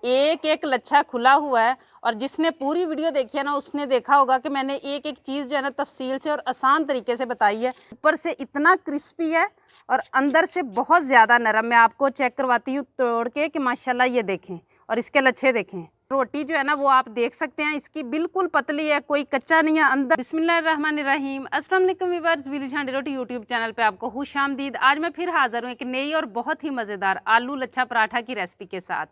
एक एक लच्छा खुला हुआ है। और जिसने पूरी वीडियो देखी है ना, उसने देखा होगा कि मैंने एक एक चीज़ जो है ना तफसील से और आसान तरीके से बताई है। ऊपर से इतना क्रिस्पी है और अंदर से बहुत ज़्यादा नरम। मैं आपको चेक करवाती हूँ तोड़ के कि माशाल्लाह ये देखें, और इसके लच्छे देखें। रोटी जो है ना वो आप देख सकते हैं, इसकी बिल्कुल पतली है, कोई कच्चा नहीं है अंदर। बिस्मिल्लाहिर्रहमानिर्रहीम, अस्सलाम वालेकुम व्यूअर्स, विलेज हांडी रोटी यूट्यूब चैनल पे आपको खुशामदीद। आज मैं फिर हाजिर हूँ एक नई और बहुत ही मज़ेदार आलू लच्छा पराठा की रेसिपी के साथ।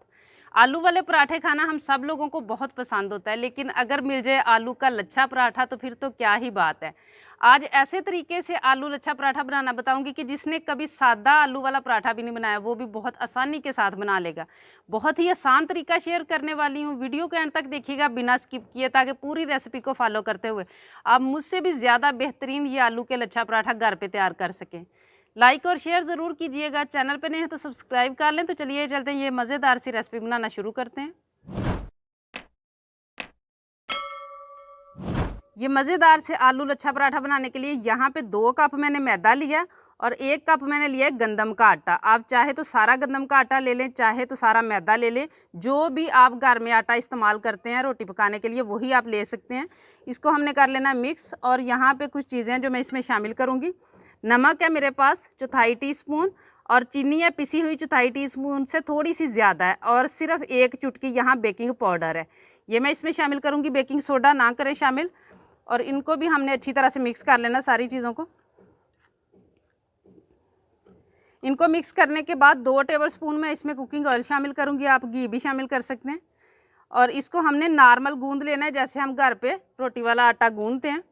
आलू वाले पराठे खाना हम सब लोगों को बहुत पसंद होता है, लेकिन अगर मिल जाए आलू का लच्छा पराठा तो फिर तो क्या ही बात है। आज ऐसे तरीके से आलू लच्छा पराठा बनाना बताऊंगी कि जिसने कभी सादा आलू वाला पराठा भी नहीं बनाया वो भी बहुत आसानी के साथ बना लेगा। बहुत ही आसान तरीका शेयर करने वाली हूँ, वीडियो के अंत तक देखिएगा बिना स्किप किए, ताकि पूरी रेसिपी को फॉलो करते हुए आप मुझसे भी ज़्यादा बेहतरीन ये आलू के लच्छा पराठा घर पे तैयार कर सकें। लाइक और शेयर ज़रूर कीजिएगा, चैनल पे नहीं है तो सब्सक्राइब कर लें। तो चलिए चलते हैं, ये मज़ेदार सी रेसिपी बनाना शुरू करते हैं। ये मज़ेदार से आलू लच्छा पराठा बनाने के लिए यहाँ पे 2 कप मैंने मैदा लिया और 1 कप मैंने लिया है गंदम का आटा। आप चाहे तो सारा गंदम का आटा ले लें, चाहे तो सारा मैदा ले लें। जो भी आप घर में आटा इस्तेमाल करते हैं रोटी पकाने के लिए वही आप ले सकते हैं। इसको हमने कर लेना मिक्स। और यहाँ पे कुछ चीज़ें जो मैं इसमें शामिल करूँगी। नमक है मेरे पास 1/4 टीस्पून, और चीनी है पिसी हुई 1/4 टीस्पून से थोड़ी सी ज़्यादा है, और सिर्फ 1 चुटकी यहाँ बेकिंग पाउडर है, ये मैं इसमें शामिल करूँगी। बेकिंग सोडा ना करें शामिल। और इनको भी हमने अच्छी तरह से मिक्स कर लेना, सारी चीज़ों को। इनको मिक्स करने के बाद 2 टेबलस्पून मैं इसमें कुकिंग ऑयल शामिल करूँगी, आप घी भी शामिल कर सकते हैं। और इसको हमने नॉर्मल गूंद लेना है, जैसे हम घर पे रोटी वाला आटा गूंदते हैं।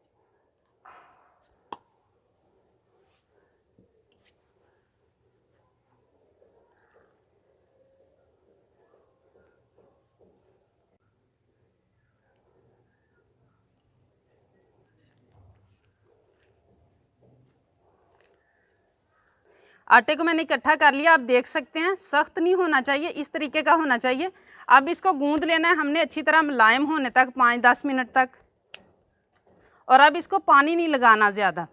आटे को मैंने इकट्ठा कर लिया, आप देख सकते हैं सख्त नहीं होना चाहिए, इस तरीके का होना चाहिए। अब इसको गूंद लेना है हमने अच्छी तरह मुलायम होने तक, 5-10 मिनट तक। और अब इसको पानी नहीं लगाना ज़्यादा।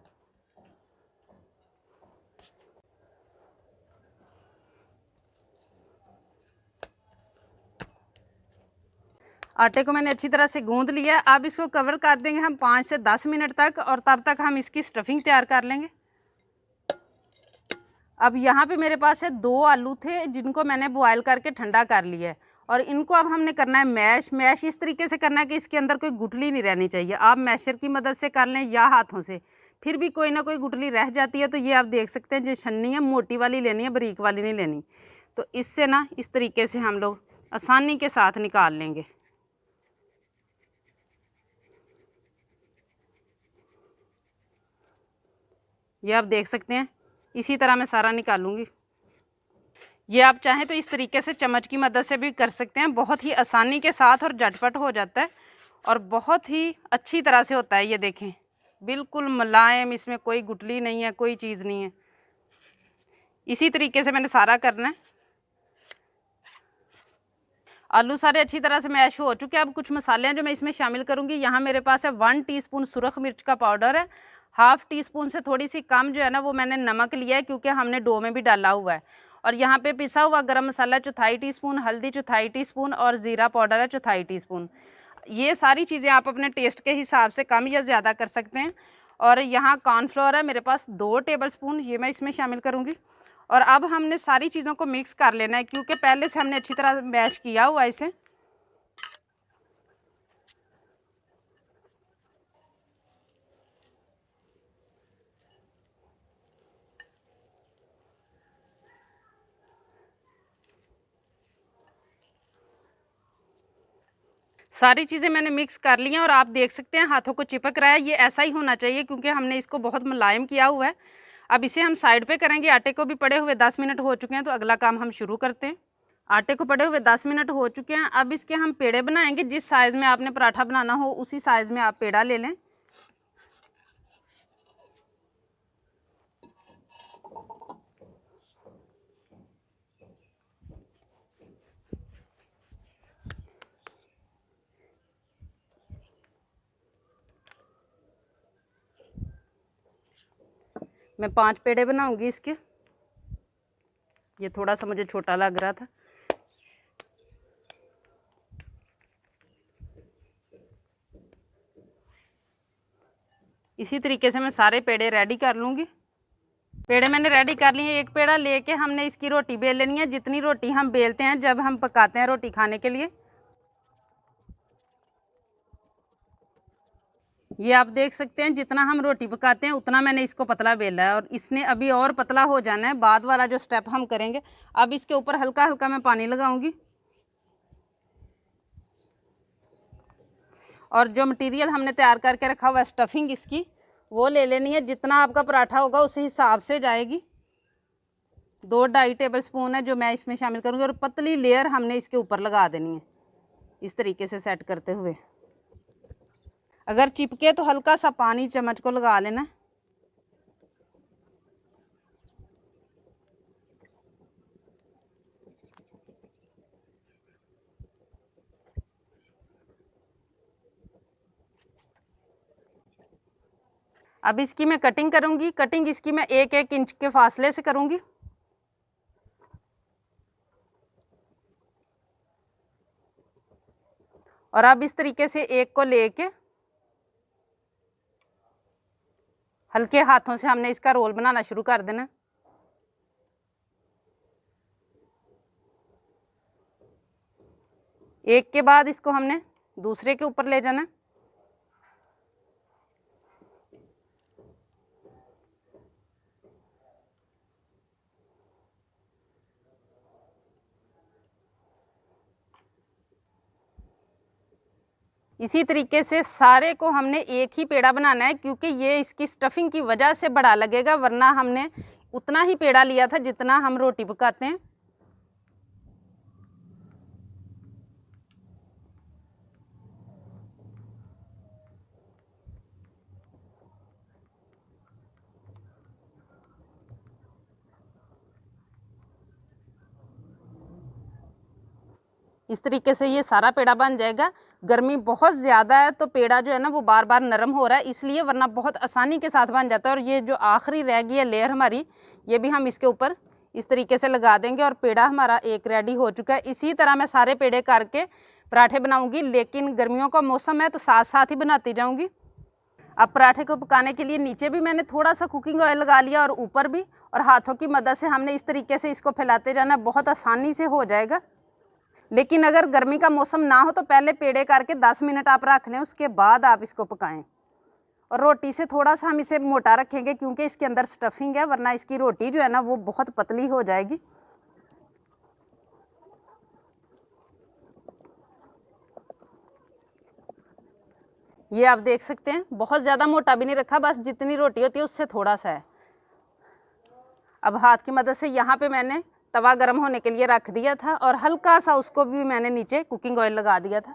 आटे को मैंने अच्छी तरह से गूंद लिया। अब इसको कवर कर देंगे हम 5 से 10 मिनट तक, और तब तक हम इसकी स्टफिंग तैयार कर लेंगे। अब यहाँ पे मेरे पास है 2 आलू थे, जिनको मैंने बॉयल करके ठंडा कर लिया है। और इनको अब हमने करना है मैश इस तरीके से करना है कि इसके अंदर कोई गुठली नहीं रहनी चाहिए। आप मैशर की मदद से कर लें या हाथों से, फिर भी कोई ना कोई गुठली रह जाती है तो ये आप देख सकते हैं, जो छन्नी है मोटी वाली लेनी है, बारीक वाली नहीं लेनी। तो इससे ना इस तरीके से हम लोग आसानी के साथ निकाल लेंगे। ये आप देख सकते हैं, इसी तरह मैं सारा निकालूंगी। ये आप चाहें तो इस तरीके से चम्मच की मदद से भी कर सकते हैं, बहुत ही आसानी के साथ और झटपट हो जाता है और बहुत ही अच्छी तरह से होता है। ये देखें बिल्कुल मुलायम, इसमें कोई गुठली नहीं है, कोई चीज़ नहीं है। इसी तरीके से मैंने सारा करना है। आलू सारे अच्छी तरह से मैश हो चुके हैं। अब कुछ मसाले हैं जो मैं इसमें शामिल करूंगी। यहाँ मेरे पास है 1 टीस्पून सुरख मिर्च का पाउडर है, 1/2 टीस्पून से थोड़ी सी कम जो है ना वो मैंने नमक लिया है, क्योंकि हमने डो में भी डाला हुआ है। और यहाँ पे पिसा हुआ गरम मसाला 1/4 टीस्पून, हल्दी 1/4 टीस्पून, और ज़ीरा पाउडर है 1/4 टीस्पून। ये सारी चीज़ें आप अपने टेस्ट के हिसाब से कम या ज़्यादा कर सकते हैं। और यहाँ कॉर्नफ्लोर है मेरे पास 2 टेबलस्पून, ये मैं इसमें शामिल करूँगी। और अब हमने सारी चीज़ों को मिक्स कर लेना है, क्योंकि पहले से हमने अच्छी तरह मैश किया हुआ है इसे। सारी चीज़ें मैंने मिक्स कर ली हैं और आप देख सकते हैं हाथों को चिपक रहा है। ये ऐसा ही होना चाहिए, क्योंकि हमने इसको बहुत मुलायम किया हुआ है। अब इसे हम साइड पे करेंगे। आटे को भी पड़े हुए 10 मिनट हो चुके हैं, तो अगला काम हम शुरू करते हैं। आटे को पड़े हुए 10 मिनट हो चुके हैं। अब इसके हम पेड़े बनाएंगे। जिस साइज़ में आपने पराठा बनाना हो उसी साइज़ में आप पेड़ा ले लें। मैं 5 पेड़े बनाऊंगी इसके। ये थोड़ा सा मुझे छोटा लग रहा था। इसी तरीके से मैं सारे पेड़े रेडी कर लूँगी। पेड़े मैंने रेडी कर लिए। एक पेड़ा लेके हमने इसकी रोटी बेल लेनी है, जितनी रोटी हम बेलते हैं जब हम पकाते हैं रोटी खाने के लिए। ये आप देख सकते हैं जितना हम रोटी पकाते हैं उतना मैंने इसको पतला बेला है, और इसने अभी और पतला हो जाना है। बाद वाला जो स्टेप हम करेंगे, अब इसके ऊपर हल्का हल्का मैं पानी लगाऊंगी, और जो मटेरियल हमने तैयार करके रखा हुआ है स्टफिंग इसकी, वो ले लेनी है। जितना आपका पराठा होगा उसी हिसाब से जाएगी। 2-2.5 टेबल स्पून है जो मैं इसमें शामिल करूँगी, और पतली लेयर हमने इसके ऊपर लगा देनी है इस तरीके से सेट करते हुए। अगर चिपके तो हल्का सा पानी चम्मच को लगा लेना। अब इसकी मैं कटिंग करूंगी। कटिंग इसकी मैं 1-1 इंच के फासले से करूंगी। और अब इस तरीके से एक को लेके हल्के हाथों से हमने इसका रोल बनाना शुरू कर देना। एक के बाद इसको हमने दूसरे के ऊपर ले जाना। इसी तरीके से सारे को हमने एक ही पेड़ा बनाना है, क्योंकि ये इसकी स्टफिंग की वजह से बड़ा लगेगा, वरना हमने उतना ही पेड़ा लिया था जितना हम रोटी पकाते हैं। इस तरीके से ये सारा पेड़ा बन जाएगा। गर्मी बहुत ज़्यादा है तो पेड़ा जो है ना वो बार बार नरम हो रहा है इसलिए, वरना बहुत आसानी के साथ बन जाता है। और ये जो आखिरी रह गई है लेयर हमारी, ये भी हम इसके ऊपर इस तरीके से लगा देंगे, और पेड़ा हमारा एक रेडी हो चुका है। इसी तरह मैं सारे पेड़े करके पराठे बनाऊँगी, लेकिन गर्मियों का मौसम है तो साथ साथ ही बनाती जाऊँगी। अब पराठे को पकाने के लिए नीचे भी मैंने थोड़ा सा कुकिंग ऑयल लगा लिया, और ऊपर भी, और हाथों की मदद से हमने इस तरीके से इसको फैलाते जाना, बहुत आसानी से हो जाएगा। लेकिन अगर गर्मी का मौसम ना हो तो पहले पेड़े करके 10 मिनट आप रख लें, उसके बाद आप इसको पकाएं। और रोटी से थोड़ा सा हम इसे मोटा रखेंगे क्योंकि इसके अंदर स्टफिंग है, वरना इसकी रोटी जो है ना वो बहुत पतली हो जाएगी। ये आप देख सकते हैं बहुत ज़्यादा मोटा भी नहीं रखा, बस जितनी रोटी होती है उससे थोड़ा सा है। अब हाथ की मदद से यहाँ पे मैंने तवा गर्म होने के लिए रख दिया था, और हल्का सा उसको भी मैंने नीचे कुकिंग ऑयल लगा दिया था।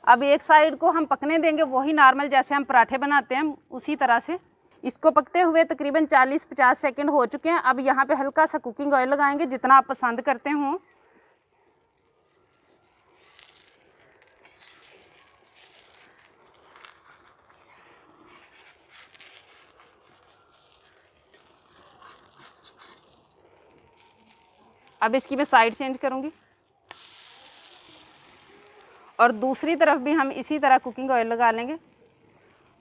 अब एक साइड को हम पकने देंगे, वही नॉर्मल जैसे हम पराठे बनाते हैं उसी तरह से। इसको पकते हुए तकरीबन 40-50 सेकंड हो चुके हैं। अब यहाँ पे हल्का सा कुकिंग ऑयल लगाएंगे जितना आप पसंद करते हो। अब इसकी मैं साइड चेंज करूँगी, और दूसरी तरफ भी हम इसी तरह कुकिंग ऑयल लगा लेंगे,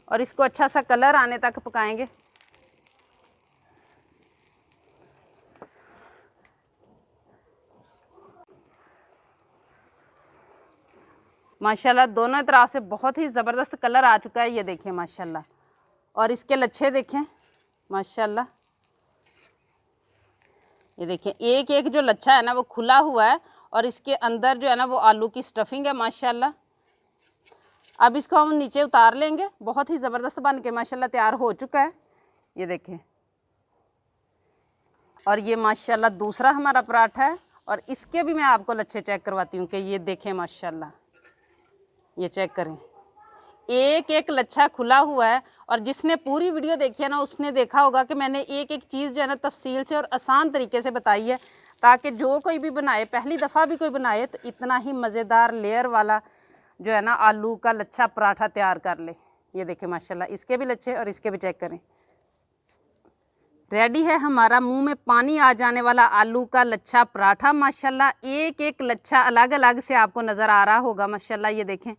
और इसको अच्छा सा कलर आने तक पकाएंगे। माशाल्लाह दोनों तरफ से बहुत ही ज़बरदस्त कलर आ चुका है, ये देखिए माशाल्लाह। और इसके लच्छे देखें माशाल्लाह, ये देखिए एक एक जो लच्छा है ना वो खुला हुआ है, और इसके अंदर जो है ना वो आलू की स्टफिंग है माशाल्लाह। अब इसको हम नीचे उतार लेंगे। बहुत ही ज़बरदस्त बन के माशाल्लाह तैयार हो चुका है, ये देखें। और ये माशाल्लाह दूसरा हमारा पराठा है, और इसके भी मैं आपको लच्छे चेक करवाती हूँ कि ये देखें माशाल्लाह, ये चेक करें, एक एक लच्छा खुला हुआ है। और जिसने पूरी वीडियो देखी है ना उसने देखा होगा कि मैंने एक एक चीज़ जो है ना तफसील से और आसान तरीके से बताई है, ताकि जो कोई भी बनाए, पहली दफ़ा भी कोई बनाए, तो इतना ही मज़ेदार लेयर वाला जो है ना आलू का लच्छा पराठा तैयार कर ले। ये देखें माशाल्लाह, इसके भी लच्छे और इसके भी चेक करें। रेडी है हमारा मुंह में पानी आ जाने वाला आलू का लच्छा पराठा माशाल्लाह। एक एक लच्छा अलग अलग से आपको नज़र आ रहा होगा माशाल्लाह, ये देखें।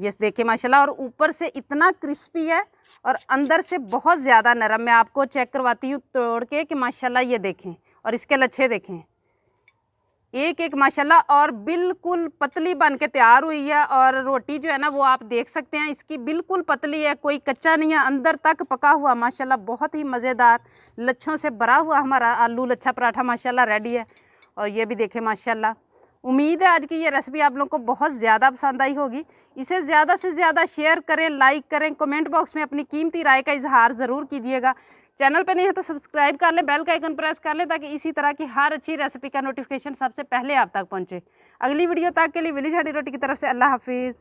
ये देखिए माशाल्लाह, और ऊपर से इतना क्रिस्पी है और अंदर से बहुत ज़्यादा नरम। मैं आपको चेक करवाती हूँ तोड़ के कि माशाल्लाह ये देखें, और इसके लच्छे देखें, एक एक माशाल्लाह, और बिल्कुल पतली बन के तैयार हुई है। और रोटी जो है ना वो आप देख सकते हैं, इसकी बिल्कुल पतली है, कोई कच्चा नहीं है, अंदर तक पका हुआ माशाल्लाह। बहुत ही मज़ेदार लच्छों से भरा हुआ हमारा आलू लच्छा पराठा माशाल्लाह रेडी है। और ये भी देखें माशाल्लाह। उम्मीद है आज की ये रेसिपी आप लोगों को बहुत ज़्यादा पसंद आई होगी। इसे ज़्यादा से ज़्यादा शेयर करें, लाइक करें, कमेंट बॉक्स में अपनी कीमती राय का इजहार ज़रूर कीजिएगा। चैनल पे नहीं है तो सब्सक्राइब कर लें, बेल का आइकन प्रेस कर लें, ताकि इसी तरह की हर अच्छी रेसिपी का नोटिफिकेशन सबसे पहले आप तक पहुंचे। अगली वीडियो तक के लिए विलेज हंडी रोटी की तरफ से अल्लाह हाफिज़।